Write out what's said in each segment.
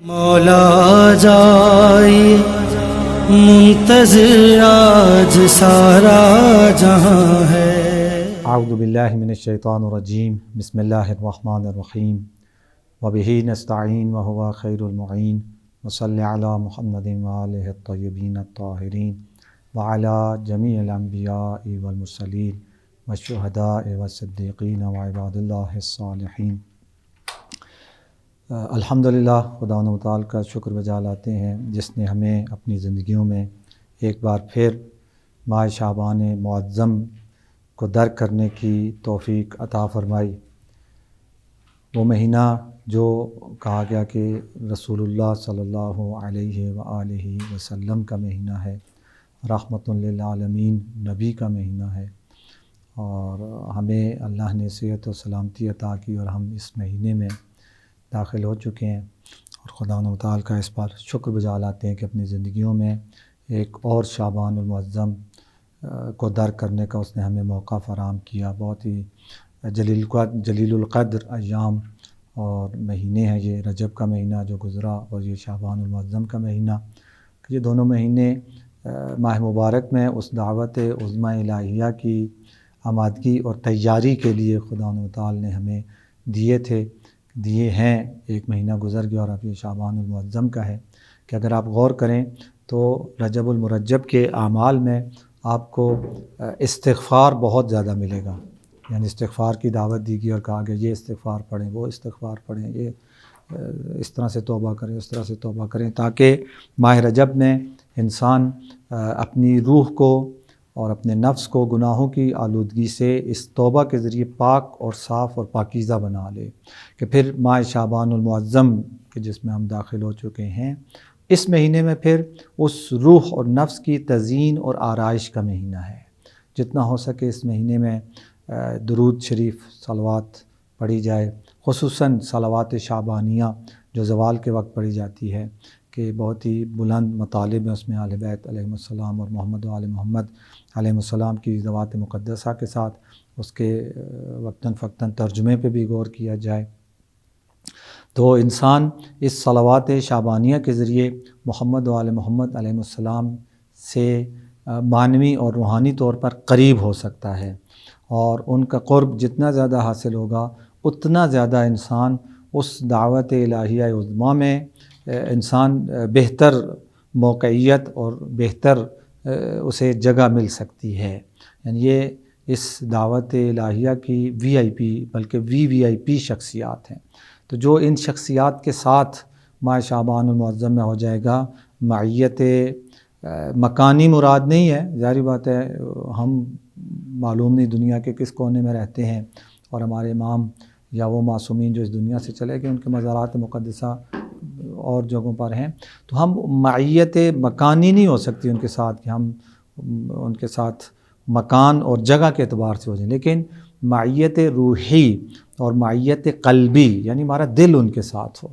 مولا جائے منتظر آج سارا جہاں ہے۔ اعوذ باللہ من الشیطان الرجیم، بسم اللہ الرحمن الرحیم، وبہ نستعین وہو خیر المعین، وصلی علی محمد وآلہ الطیبین الطاہرین، وعلی جمیع الانبیاء والمرسلین والشہداء والصدیقین وعباد اللہ الصالحین۔ الحمدللہ، خدا و تعالی کا شکر بجا لاتے ہیں جس نے ہمیں اپنی زندگیوں میں ایک بار پھر ماہ شعبان معظم کو درک کرنے کی توفیق عطا فرمائی۔ وہ مہینہ جو کہا گیا کہ رسول اللہ صلی اللہ علیہ وآلہ وسلم کا مہینہ ہے، رحمت للعالمین نبی کا مہینہ ہے، اور ہمیں اللہ نے صحت و سلامتی عطا کی اور ہم اس مہینے میں داخل ہو چکے ہیں، اور خدا و تعالی کا اس پر شکر بجا لاتے ہیں کہ اپنی زندگیوں میں ایک اور شعبان المعظم کو درک کرنے کا اس نے ہمیں موقع فراہم کیا۔ بہت ہی جلیل القدر ایام اور مہینے ہیں یہ، رجب کا مہینہ جو گزرا اور یہ شعبان المعظم کا مہینہ، یہ دونوں مہینے ماہ مبارک میں اس دعوت عظمیٰ الہیہ کی آمادگی اور تیاری کے لیے خدا و تعالی نے ہمیں دیے ہیں۔ ایک مہینہ گزر گیا اور اب یہ شعبان المعظم کا ہے کہ اگر آپ غور کریں تو رجب المرجب کے اعمال میں آپ کو استغفار بہت زیادہ ملے گا، یعنی استغفار کی دعوت دی گئی اور کہا گیا یہ استغفار پڑھیں، وہ استغفار پڑھیں، یہ اس طرح سے توبہ کریں، اس طرح سے توبہ کریں، تاکہ ماہ رجب میں انسان اپنی روح کو اور اپنے نفس کو گناہوں کی آلودگی سے اس توبہ کے ذریعے پاک اور صاف اور پاکیزہ بنا لے، کہ پھر ماہ شعبان المعظم کے جس میں ہم داخل ہو چکے ہیں، اس مہینے میں پھر اس روح اور نفس کی تزیین اور آرائش کا مہینہ ہے۔ جتنا ہو سکے اس مہینے میں درود شریف صلوات پڑھی جائے، خصوصاً صلوات شعبانیہ جو زوال کے وقت پڑھی جاتی ہے، کہ بہت ہی بلند مطالب ہیں اس میں اہل بیت علیہم السلام اور محمد و آل محمد علیہم السلام کی ذوات مقدسہ کے ساتھ اس کے وقتاً فوقتاً ترجمے پہ بھی غور کیا جائے، تو انسان اس صلوات شعبانیہ کے ذریعے محمد و آل محمد علیہم السلام سے معنوی اور روحانی طور پر قریب ہو سکتا ہے، اور ان کا قرب جتنا زیادہ حاصل ہوگا اتنا زیادہ انسان اس دعوت الہیہ عظمیٰ میں انسان بہتر موقعیت اور بہتر اسے جگہ مل سکتی ہے۔ یعنی یہ اس دعوت الہیہ کی وی آئی پی بلکہ وی آئی پی شخصیات ہیں، تو جو ان شخصیات کے ساتھ ماہ شعبان المعظم میں ہو جائے گا، معیت مکانی مراد نہیں ہے، ظاہری بات ہے ہم معلوم نہیں دنیا کے کس کونے میں رہتے ہیں، اور ہمارے امام یا وہ معصومین جو اس دنیا سے چلے گئے ان کے مزارات مقدسہ اور جگہوں پر ہیں، تو ہم معیت مکانی نہیں ہو سکتی ان کے ساتھ کہ ہم ان کے ساتھ مکان اور جگہ کے اعتبار سے ہو جائیں، لیکن معیت روحی اور معیت قلبی یعنی ہمارا دل ان کے ساتھ ہو،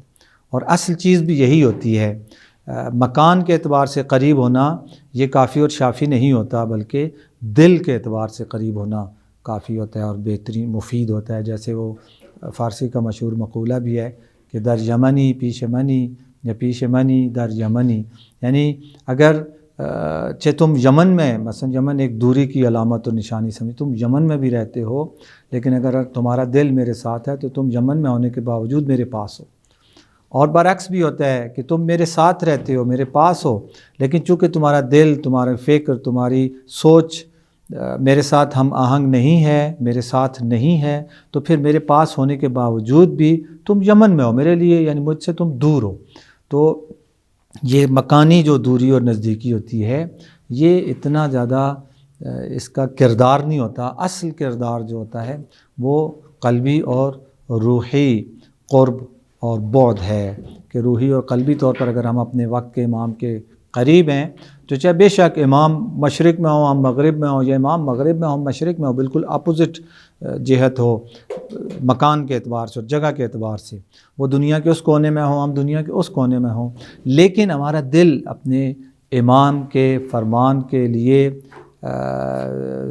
اور اصل چیز بھی یہی ہوتی ہے۔ مکان کے اعتبار سے قریب ہونا یہ کافی اور شافی نہیں ہوتا، بلکہ دل کے اعتبار سے قریب ہونا کافی ہوتا ہے اور بہترین مفید ہوتا ہے۔ جیسے وہ فارسی کا مشہور مقولہ بھی ہے کہ در یمنی پیش منی یا پیش منی در یمنی، یعنی اگر تم یمن میں، مثلا یمن ایک دوری کی علامت اور نشانی سمجھ، تم یمن میں بھی رہتے ہو لیکن اگر تمہارا دل میرے ساتھ ہے تو تم یمن میں ہونے کے باوجود میرے پاس ہو، اور برعکس بھی ہوتا ہے کہ تم میرے ساتھ رہتے ہو، میرے پاس ہو، لیکن چونکہ تمہارا دل، تمہارا فکر، تمہاری سوچ میرے ساتھ ہم آہنگ نہیں ہے، میرے ساتھ نہیں ہے، تو پھر میرے پاس ہونے کے باوجود بھی تم یمن میں ہو میرے لیے، یعنی مجھ سے تم دور ہو۔ تو یہ مکانی جو دوری اور نزدیکی ہوتی ہے یہ اتنا زیادہ اس کا کردار نہیں ہوتا، اصل کردار جو ہوتا ہے وہ قلبی اور روحی قرب اور بعد ہے، کہ روحی اور قلبی طور پر اگر ہم اپنے وقت کے امام کے قریب ہیں تو چاہے بے شک امام مشرق میں ہوں ہم مغرب میں ہوں، یا امام مغرب میں ہم مشرق میں ہوں، بالکل اپوزٹ جہت ہو مکان کے اعتبار سے اور جگہ کے اعتبار سے، وہ دنیا کے اس کونے میں ہوں ہم دنیا کے اس کونے میں ہوں، لیکن ہمارا دل اپنے امام کے فرمان کے لیے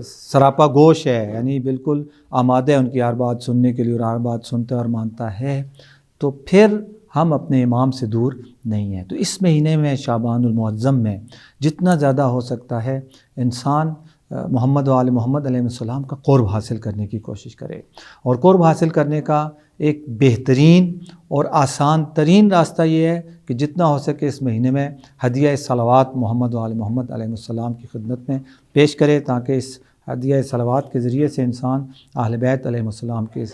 سراپا گوش ہے، یعنی بالکل آمادہ ہے ان کی ہر بات سننے کے لیے، اور ہر بات سنتا اور مانتا ہے، تو پھر ہم اپنے امام سے دور نہیں ہیں۔ تو اس مہینے میں شعبان المعظم میں جتنا زیادہ ہو سکتا ہے انسان محمد و آل محمد علیہ السلام کا قرب حاصل کرنے کی کوشش کرے، اور قرب حاصل کرنے کا ایک بہترین اور آسان ترین راستہ یہ ہے کہ جتنا ہو سکے اس مہینے میں ہدیہ صلوات محمد و آل محمد علیہ السلام کی خدمت میں پیش کرے، تاکہ اس ہدیہ صلوات کے ذریعے سے انسان اہل بیت علیہ السلام کے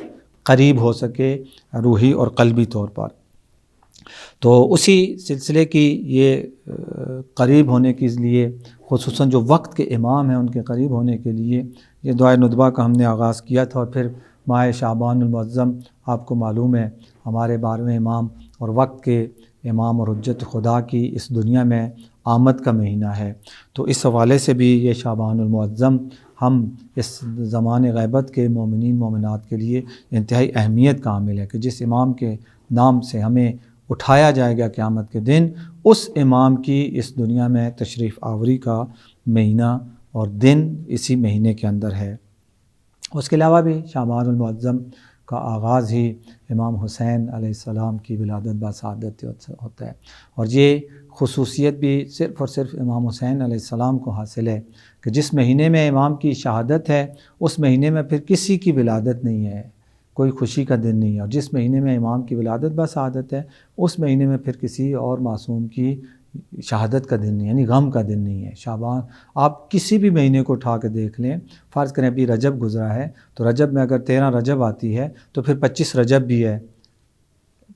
قریب ہو سکے روحی اور قلبی طور پر۔ تو اسی سلسلے کی یہ قریب ہونے کے لیے خصوصاً جو وقت کے امام ہیں ان کے قریب ہونے کے لیے یہ دعائے ندبہ کا ہم نے آغاز کیا تھا، اور پھر ماہ شعبان المعظم آپ کو معلوم ہے ہمارے 12ویں امام اور وقت کے امام اور حجت خدا کی اس دنیا میں آمد کا مہینہ ہے۔ تو اس حوالے سے بھی یہ شعبان المعظم ہم اس زمان غیبت کے مومنین مومنات کے لیے انتہائی اہمیت کا حامل ہے کہ جس امام کے نام سے ہمیں اٹھایا جائے گا قیامت کے دن، اس امام کی اس دنیا میں تشریف آوری کا مہینہ اور دن اسی مہینے کے اندر ہے۔ اس کے علاوہ بھی شعبان المعظم کا آغاز ہی امام حسین علیہ السلام کی ولادت بسعادت ہوتا ہے، اور یہ خصوصیت بھی صرف اور صرف امام حسین علیہ السلام کو حاصل ہے کہ جس مہینے میں امام کی شہادت ہے اس مہینے میں پھر کسی کی ولادت نہیں ہے، کوئی خوشی کا دن نہیں ہے، اور جس مہینے میں امام کی ولادت بسعادت ہے اس مہینے میں پھر کسی اور معصوم کی شہادت کا دن نہیں، یعنی غم کا دن نہیں ہے۔ شعبان آپ کسی بھی مہینے کو اٹھا کے دیکھ لیں، فرض کریں ابھی رجب گزرا ہے تو رجب میں اگر 13 رجب آتی ہے تو پھر 25 رجب بھی ہے،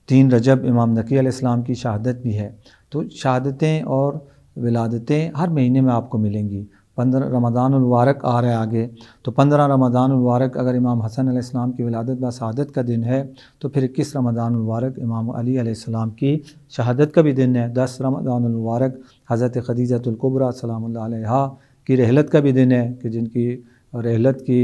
3 رجب امام نقی علیہ السلام کی شہادت بھی ہے۔ تو شہادتیں اور ولادتیں ہر مہینے میں آپ کو ملیں گی۔ 15 رمضان المبارک آ رہا ہے آگے، تو 15 رمضان المبارک اگر امام حسن علیہ السلام کی ولادت بسعادت کا دن ہے تو پھر 21 رمضان المبارک امام علی علیہ السلام کی شہادت کا بھی دن ہے۔ 10 رمضان المبارک حضرت خدیجۃ الکبریٰ سلام اللہ علیہا کی رحلت کا بھی دن ہے کہ جن کی رحلت کی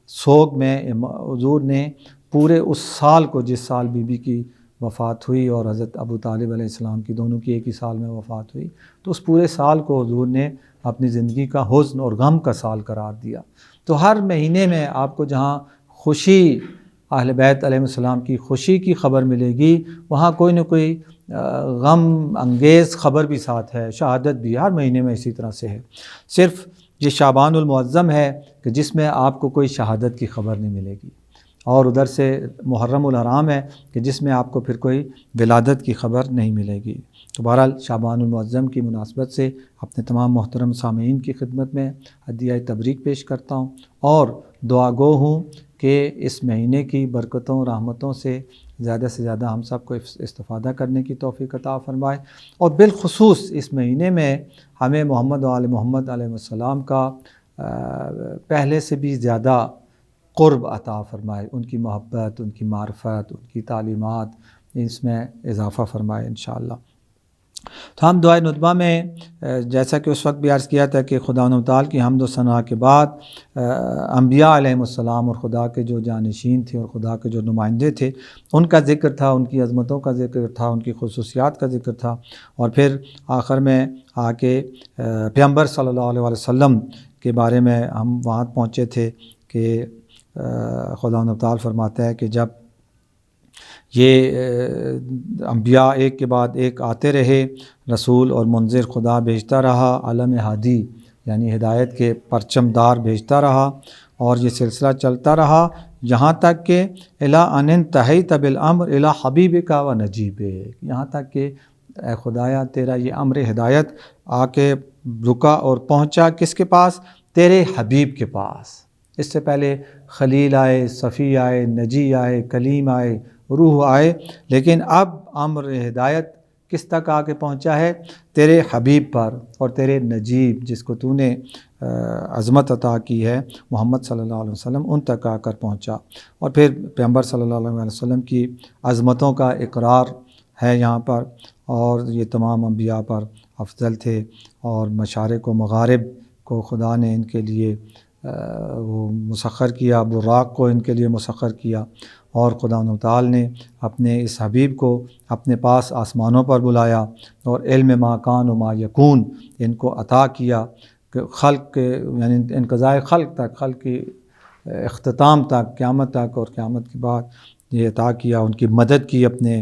سوگ میں حضور نے پورے اس سال کو، جس سال بی بی کی وفات ہوئی اور حضرت ابو طالب علیہ السلام کی دونوں کی ایک ہی سال میں وفات ہوئی، تو اس پورے سال کو حضور نے اپنی زندگی کا حزن اور غم کا سال قرار دیا۔ تو ہر مہینے میں آپ کو جہاں خوشی اہل بیت علیہ السلام کی خوشی کی خبر ملے گی، وہاں کوئی نہ کوئی غم انگیز خبر بھی ساتھ ہے، شہادت بھی ہر مہینے میں اسی طرح سے ہے۔ صرف یہ شعبان المعظم ہے کہ جس میں آپ کو کوئی شہادت کی خبر نہیں ملے گی، اور ادھر سے محرم الحرام ہے کہ جس میں آپ کو پھر کوئی ولادت کی خبر نہیں ملے گی۔ تو بہرحال شعبان المعظم کی مناسبت سے اپنے تمام محترم سامعین کی خدمت میں ہدیہ تبریک پیش کرتا ہوں، اور دعا گو ہوں کہ اس مہینے کی برکتوں رحمتوں سے زیادہ ہم سب کو استفادہ کرنے کی توفیق عطا فرمائے، اور بالخصوص اس مہینے میں ہمیں محمد و آل محمد علیہ السلام کا پہلے سے بھی زیادہ قرب عطا فرمائے، ان کی محبت، ان کی معرفت، ان کی تعلیمات، اس میں اضافہ فرمائے انشاءاللہ۔ تو ہم دعائے ندبہ میں جیسا کہ اس وقت بھی عرض کیا تھا کہ خدا و تعالی کی حمد و ثنا کے بعد انبیاء علیہ السلام اور خدا کے جو جانشین تھے اور خدا کے جو نمائندے تھے ان کا ذکر تھا، ان کی عظمتوں کا ذکر تھا، ان کی خصوصیات کا ذکر تھا، اور پھر آخر میں آ کے پیغمبر صلی اللہ علیہ وسلم کے بارے میں ہم وہاں پہنچے تھے کہ خدا و تعالی فرماتا ہے کہ جب یہ انبیاء ایک کے بعد ایک آتے رہے، رسول اور منذر خدا بھیجتا رہا، علم ہادی یعنی ہدایت کے پرچم دار بھیجتا رہا، اور یہ سلسلہ چلتا رہا یہاں تک کہ الی ان انتہیت بالامر الی حبیبک و نجیبک، یہاں تک کہ اے خدایا تیرا یہ امر ہدایت آ کے رکا اور پہنچا کس کے پاس؟ تیرے حبیب کے پاس۔ اس سے پہلے خلیل آئے، صفی آئے، نجی آئے، کلیم آئے، روح آئے، لیکن اب امر ہدایت کس تک آ کے پہنچا ہے؟ تیرے حبیب پر، اور تیرے نجیب جس کو تو نے عظمت عطا کی ہے محمد صلی اللہ علیہ وسلم، ان تک آ کر پہنچا۔ اور پھر پیغمبر صلی اللہ علیہ وسلم کی عظمتوں کا اقرار ہے یہاں پر، اور یہ تمام انبیاء پر افضل تھے، اور مشارق و مغارب کو خدا نے ان کے لیے وہ مسخر کیا، براق کو ان کے لیے مسخر کیا، اور خدا و تعالی نے اپنے اس حبیب کو اپنے پاس آسمانوں پر بلایا، اور علم ما کان و ما یکون ان کو عطا کیا کہ خلق کے یعنی انقضاء خلق تک، خلق کی اختتام تک، قیامت تک، اور قیامت کے بعد یہ عطا کیا، ان کی مدد کی اپنے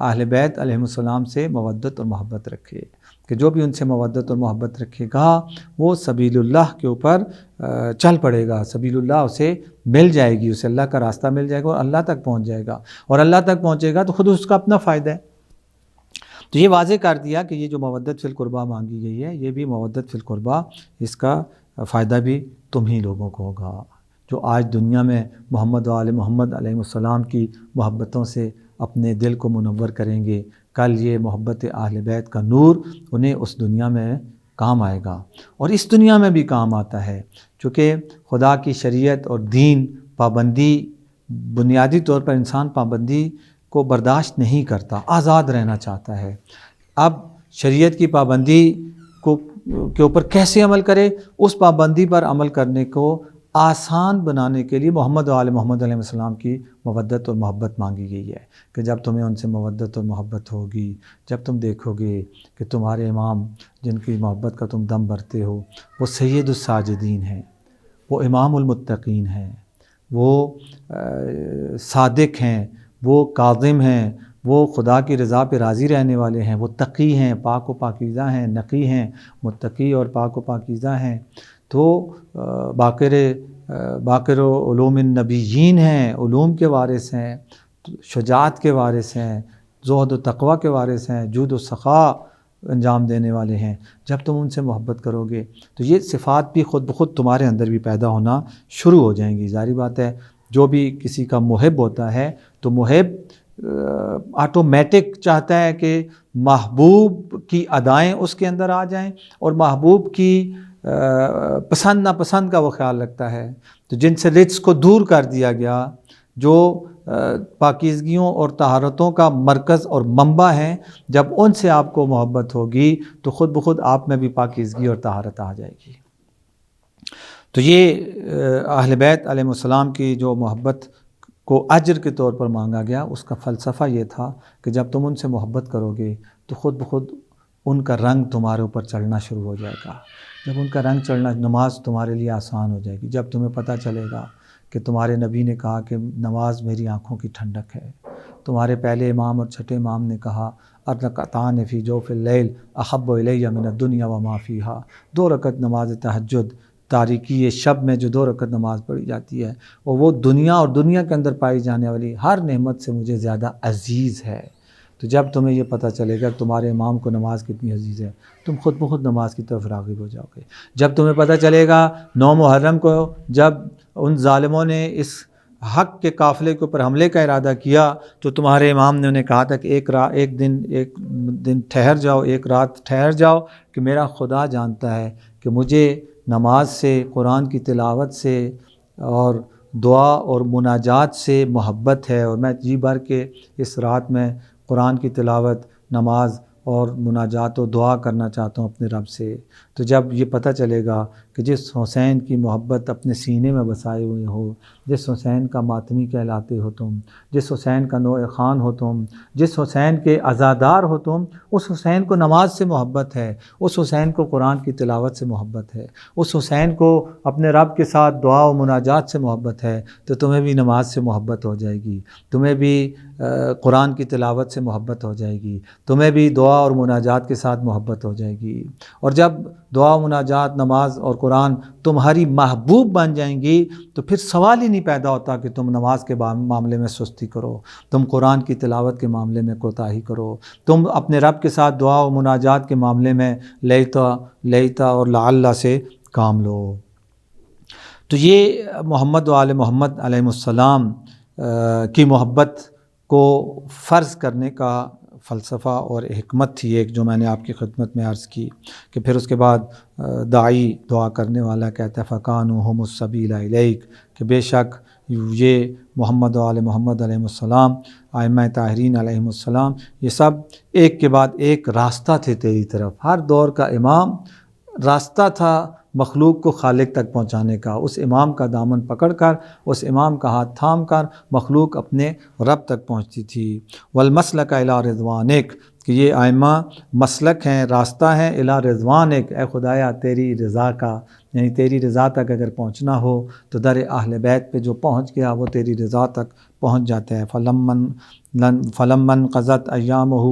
اہل بیت علیہم السلام سے مودت اور محبت رکھے، کہ جو بھی ان سے مودت اور محبت رکھے گا وہ سبیل اللہ کے اوپر چل پڑے گا، سبیل اللہ اسے مل جائے گی، اسے اللہ کا راستہ مل جائے گا اور اللہ تک پہنچ جائے گا، اور اللہ تک پہنچے گا تو خود اس کا اپنا فائدہ ہے۔ تو یہ واضح کر دیا کہ یہ جو مودت فی القربہ مانگی گئی ہے، یہ بھی مودت فی القربہ، اس کا فائدہ بھی تم ہی لوگوں کو ہوگا، جو آج دنیا میں محمد و آل محمد علیہ السلام کی محبتوں سے اپنے دل کو منور کریں گے، کل یہ محبت اہل بیت کا نور انہیں اس دنیا میں کام آئے گا، اور اس دنیا میں بھی کام آتا ہے، چونکہ خدا کی شریعت اور دین پابندی، بنیادی طور پر انسان پابندی کو برداشت نہیں کرتا، آزاد رہنا چاہتا ہے۔ اب شریعت کی پابندی کے اوپر کیسے عمل کرے، اس پابندی پر عمل کرنے کو آسان بنانے کے لیے محمد و آل محمد علیہ السلام کی مودت اور محبت مانگی گئی ہے، کہ جب تمہیں ان سے مودت اور محبت ہوگی، جب تم دیکھو گے کہ تمہارے امام جن کی محبت کا تم دم بھرتے ہو وہ سید الساجدین ہیں، وہ امام المتقین ہیں، وہ صادق ہیں، وہ کاظم ہیں، وہ خدا کی رضا پہ راضی رہنے والے ہیں، وہ تقی ہیں، پاک و پاکیزہ ہیں، نقی ہیں، متقی اور پاک و پاکیزہ ہیں، تو باقر علوم النبیین ہیں، علوم کے وارث ہیں، شجاعت کے وارث ہیں، زہد و تقوی کے وارث ہیں، جود و سخا انجام دینے والے ہیں۔ جب تم ان سے محبت کرو گے تو یہ صفات بھی خود بخود تمہارے اندر بھی پیدا ہونا شروع ہو جائیں گی۔ ظاہری بات ہے، جو بھی کسی کا محب ہوتا ہے تو محب آٹومیٹک چاہتا ہے کہ محبوب کی ادائیں اس کے اندر آ جائیں، اور محبوب کی پسند ناپسند کا وہ خیال رکھتا ہے۔ تو جن سے رجس کو دور کر دیا گیا، جو پاکیزگیوں اور طہارتوں کا مرکز اور منبع ہیں، جب ان سے آپ کو محبت ہوگی تو خود بخود آپ میں بھی پاکیزگی اور طہارت آ جائے گی۔ تو یہ اہل بیت علیہ السلام کی جو محبت کو اجر کے طور پر مانگا گیا، اس کا فلسفہ یہ تھا کہ جب تم ان سے محبت کرو گے تو خود بخود ان کا رنگ تمہارے اوپر چڑھنا شروع ہو جائے گا۔ جب ان کا رنگ چڑھنا، نماز تمہارے لیے آسان ہو جائے گی۔ جب تمہیں پتہ چلے گا کہ تمہارے نبی نے کہا کہ نماز میری آنکھوں کی ٹھنڈک ہے، تمہارے پہلے امام اور چھٹے امام نے کہا الرکعتان فی جوف اللیل احب الی من الدنیا وما فیہا، 2 رکعت نماز تہجد تاریکی شب میں جو 2 رکعت نماز پڑھی جاتی ہے، اور وہ دنیا اور دنیا کے اندر پائی جانے والی ہر نعمت سے مجھے زیادہ عزیز ہے۔ تو جب تمہیں یہ پتہ چلے گا تمہارے امام کو نماز کتنی عزیز ہے، تم خود بخود نماز کی طرف راغب ہو جاؤ گے۔ جب تمہیں پتہ چلے گا 9 محرم کو جب ان ظالموں نے اس حق کے قافلے کے اوپر حملے کا ارادہ کیا تو تمہارے امام نے انہیں کہا تھا کہ ایک دن ٹھہر جاؤ، ایک رات ٹھہر جاؤ، کہ میرا خدا جانتا ہے کہ مجھے نماز سے، قرآن کی تلاوت سے اور دعا اور مناجات سے محبت ہے، اور میں جی بھر کے اس رات میں قرآن کی تلاوت، نماز اور مناجات و دعا کرنا چاہتا ہوں اپنے رب سے۔ تو جب یہ پتہ چلے گا کہ جس حسین کی محبت اپنے سینے میں بسائے ہوئے ہو، جس حسین کا ماتمی کہلاتے ہو تم، جس حسین کا نوع خان ہو تم، جس حسین کے عزادار ہو تم، اس حسین کو نماز سے محبت ہے، اس حسین کو قرآن کی تلاوت سے محبت ہے، اس حسین کو اپنے رب کے ساتھ دعا و مناجات سے محبت ہے، تو تمہیں بھی نماز سے محبت ہو جائے گی، تمہیں بھی قرآن کی تلاوت سے محبت ہو جائے گی، تمہیں بھی دعا اور مناجات کے ساتھ محبت ہو جائے گی۔ اور جب دعا مناجات، نماز اور قرآن تمہاری محبوب بن جائیں گی تو پھر سوال ہی نہیں پیدا ہوتا کہ تم نماز کے معاملے میں سستی کرو، تم قرآن کی تلاوت کے معاملے میں کوتاہی کرو، تم اپنے رب کے ساتھ دعا و مناجات کے معاملے میں لیتا اور لعل سے کام لو۔ تو یہ محمد و آل محمد علیہ السلام کی محبت کو فرض کرنے کا فلسفہ اور حکمت تھی ایک، جو میں نے آپ کی خدمت میں عرض کی، کہ پھر اس کے بعد داعی دعا کرنے والا کہتا ہے فَكَانُوا هُمُ السَّبِيلَ إِلَيْكَ، کہ بے شک یہ محمد و آل محمد علیہ السلام، ائمہ طاہرین علیہ السلام، یہ سب ایک کے بعد ایک راستہ تھے تیری طرف۔ ہر دور کا امام راستہ تھا مخلوق کو خالق تک پہنچانے کا، اس امام کا دامن پکڑ کر، اس امام کا ہاتھ تھام کر مخلوق اپنے رب تک پہنچتی تھی۔ والمسلک الی رضوانک، کہ یہ ائمہ مسلک ہیں، راستہ ہیں، الی رضوانک، اے خدایا تیری رضا کا، یعنی تیری رضا تک اگر پہنچنا ہو تو در اہل بیت پہ جو پہنچ گیا وہ تیری رضا تک پہنچ جاتا ہے۔ فلمن فلمن قضت ایامہ،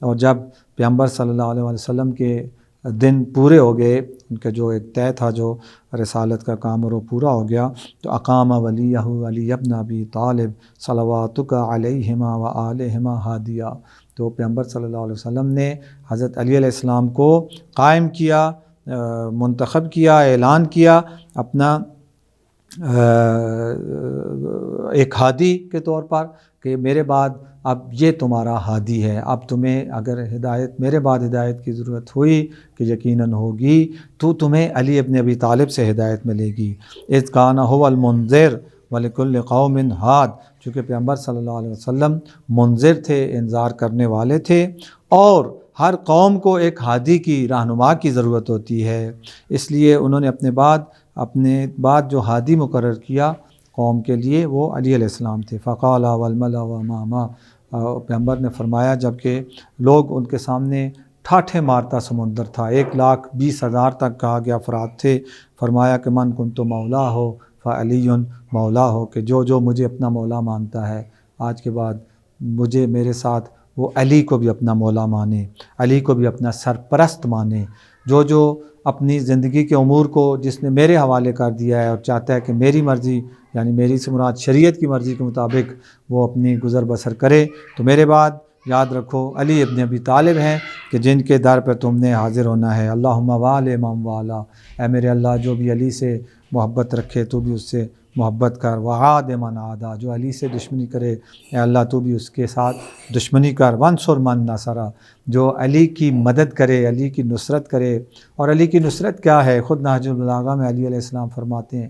اور جب پیغمبر صلی اللہ علیہ وسلم کے دن پورے ہو گئے، ان کا جو ایک طے تھا جو رسالت کا کام اور وہ پورا ہو گیا، تو اقام ولیہ علی ابن ابی طالب صلواتک علیہما و آلہما ہادیہ، تو پیغمبر صلی اللہ علیہ وسلم نے حضرت علی علیہ السلام کو قائم کیا، منتخب کیا، اعلان کیا اپنا ایک ہادی کے طور پر، کہ میرے بعد اب یہ تمہارا ہادی ہے، اب تمہیں اگر ہدایت میرے بعد ہدایت کی ضرورت ہوئی کہ یقیناً ہوگی، تو تمہیں علی ابن ابی طالب سے ہدایت ملے گی۔ اذ کان هو المنذر ولکل قوم ہاد، چونکہ پیغمبر صلی اللہ علیہ وسلم منذر تھے، انذار کرنے والے تھے، اور ہر قوم کو ایک ہادی کی، رہنما کی ضرورت ہوتی ہے، اس لیے انہوں نے اپنے بعد جو ہادی مقرر کیا قوم کے لیے وہ علی علیہ السلام تھے۔ فقال والملا وماما، پیغمبر نے فرمایا جبکہ لوگ ان کے سامنے ٹھاٹھے مارتا سمندر تھا، 1,20,000 تک کہا گیا افراد تھے، فرمایا کہ من کنت مولا ہو فعلی مولا ہو، کہ جو مجھے اپنا مولا مانتا ہے آج کے بعد مجھے میرے ساتھ وہ علی کو بھی اپنا مولا مانے، علی کو بھی اپنا سرپرست مانے، جو اپنی زندگی کے امور کو جس نے میرے حوالے کر دیا ہے اور چاہتا ہے کہ میری مرضی، یعنی میری سے مراد شریعت کی مرضی کے مطابق وہ اپنی گزر بسر کرے، تو میرے بعد یاد رکھو علی ابن ابی طالب ہیں کہ جن کے در پر تم نے حاضر ہونا ہے۔ اللہم وال من والا، اے میرے اللہ جو بھی علی سے محبت رکھے تو بھی اس سے محبت کر، وعاد من عادا، جو علی سے دشمنی کرے اے اللہ تو بھی اس کے ساتھ دشمنی کر، وانصر من نصرہ، جو علی کی مدد کرے، علی کی نصرت کرے۔ اور علی کی نصرت کیا ہے؟ خود نہج البلاغہ میں علی علیہ السلام فرماتے ہیں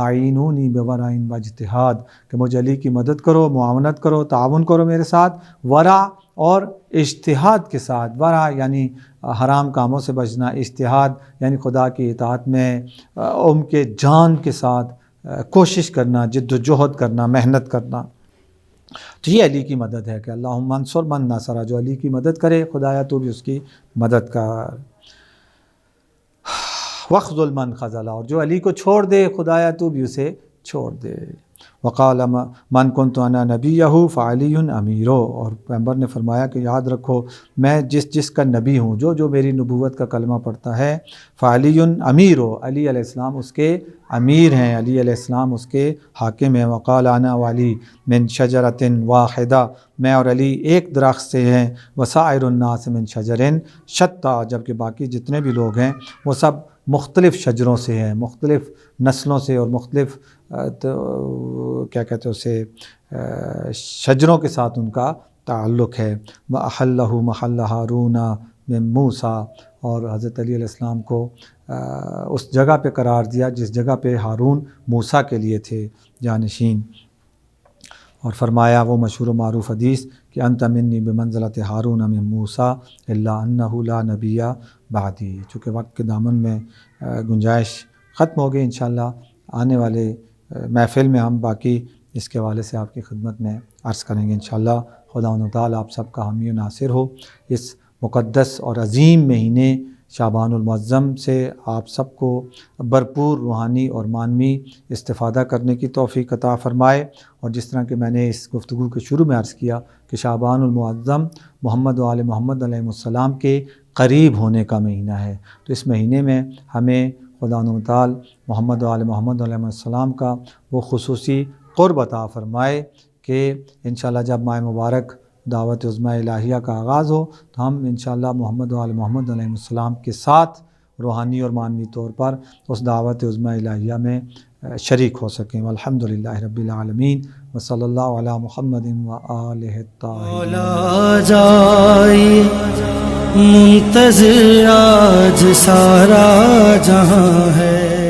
اعینونی بورع و اجتہاد، کہ مجھے علی کی مدد کرو، معاونت کرو، تعاون کرو میرے ساتھ، ورع اور اجتہاد کے ساتھ۔ ورع یعنی حرام کاموں سے بچنا، اجتہاد یعنی خدا کی اطاعت میں ان کے جان کے ساتھ کوشش کرنا، جد و جہد کرنا، محنت کرنا۔ تو یہ علی کی مدد ہے کہ اللہم انصر من نصرہ، جو علی کی مدد کرے خدایا تو بھی اس کی مدد کر، واخذل من خذلہ، اور جو علی کو چھوڑ دے خدایا تو بھی اسے چھوڑ دے۔ وقال من کنت انا نبیہ فعلی امیرو، اور پیغمبر نے فرمایا کہ یاد رکھو میں جس کا نبی ہوں، جو میری نبوت کا کلمہ پڑھتا ہے، فعلی امیرو، علی علیہ السلام اس کے امیر ہیں، علی علیہ السلام اس کے حاکم ہیں۔ وقال انا وعلی من شجرۃ واحدہ، میں اور علی ایک درخت سے ہیں، وسائر الناس من شجر شتیٰ، جبکہ باقی جتنے بھی لوگ ہیں وہ سب مختلف شجروں سے ہیں، مختلف نسلوں سے اور مختلف کیا کہتے ہیں اسے شجروں کے ساتھ ان کا تعلق ہے۔ وَأَحَلَّهُ مَحَلَّ هَارُونَ مِن مُوسیٰ، اور حضرت علی علیہ السلام کو اس جگہ پہ قرار دیا جس جگہ پہ ہارون موسیٰ کے لیے تھے جانشین، اور فرمایا وہ مشہور و معروف حدیث کہ انت منی بمنزلۃ ہارون من موسیٰ الا انہ لا نبی بعدی۔ چونکہ وقت کے دامن میں گنجائش ختم ہو گئی، انشاءاللہ آنے والے محفل میں ہم باقی اس کے حوالے سے آپ کی خدمت میں عرض کریں گے انشاءاللہ۔ خدا و تعالیٰ آپ سب کا حامی و ناصر ہو۔ اس مقدس اور عظیم مہینے شعبان المعظم سے آپ سب کو بھرپور روحانی اور معنوی استفادہ کرنے کی توفیق عطا فرمائے، اور جس طرح کہ میں نے اس گفتگو کے شروع میں عرض کیا کہ شعبان المعظم محمد و آل محمد علیہ السلام کے قریب ہونے کا مہینہ ہے، تو اس مہینے میں ہمیں خدا و تعالی محمد و آل محمد علیہ السلام کا وہ خصوصی قرب عطا فرمائے کہ انشاءاللہ جب ماہ مبارک دعوت عظمیٰ الہیہ کا آغاز ہو تو ہم انشاءاللہ محمد و آل محمد علیہ السلام کے ساتھ روحانی اور معنوی طور پر اس دعوت عظمیٰ الہیہ میں شریک ہو سکیں۔ والحمدللہ رب العالمین، وصلی اللہ علی محمد و آلہ الطاہرین۔ مولا جائے منتظر آج سارا جہاں ہے۔